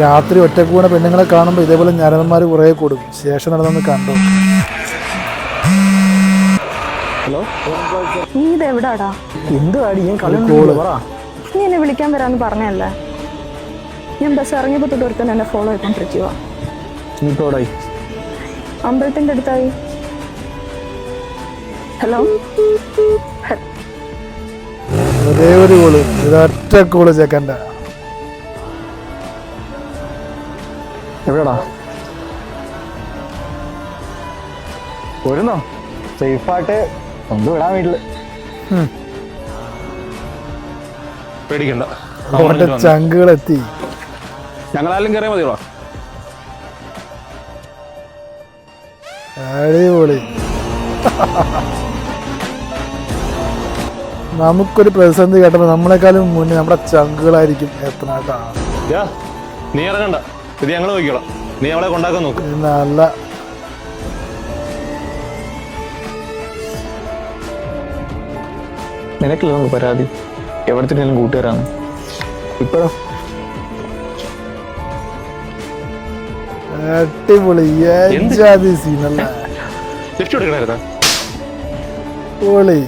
രാത്രി ഒറ്റക്ക് കൂടെ പെണ്ണുങ്ങളെ കാണുമ്പോൾ ഇതേപോലെ ഞരന്മാർ കുറേ കൊടുക്കും. ശേഷം നടന്നൊന്ന് കണ്ടു. ഹലോ, നീ ഇത് എവിടാടാ? എന്തുവാടി ഞാൻ നീ എന്നെ വിളിക്കാൻ വരാന്ന് പറഞ്ഞല്ലേ? ഞാൻ ബസ് ഇറങ്ങിയപ്പോ തൊട്ട് ഒരുത്തൻ എന്നെ ഫോളോ ചെയ്തോണ്ടിരിക്കുക. അമ്പലത്തിന്റെ അടുത്തായി. ഹലോ, ഒരേ ഒരു കോള്, ഒരൊറ്റ കോള് ചെക്കണ്ട. എവിടെടാ? പോരുന്നോ? സേഫായിട്ട് ഒന്ന് വിടാൻ വീട്ടില്. പേടിക്കണ്ട, അവന്റെ ചങ്കുകളെത്തി. ഞങ്ങളാലും കയറിയാൽ മതിയോളാ. അടിപൊളി. നമുക്കൊരു പ്രതിസന്ധി കേട്ടപ്പോൾ നമ്മളെക്കാളും മുന്നേ നമ്മുടെ ചങ്കുകളായിരിക്കും എത്തണേട്ടാ. നീ ഇറങ്ങണ്ട, ഇത് ഞങ്ങൾ നോക്കിക്കോളാം. നീ അവളെ കൊണ്ടാക്കാൻ നോക്ക്. നല്ല നിനക്കില്ല നമുക്ക് പരാതി, എവിടത്തെ കൂട്ടുകാരാണ്. ഇപ്പോഴോ അടിപൊളി. ലിഫ്റ്റ് കൊടുക്കണായിരുന്നാ? പൊളി.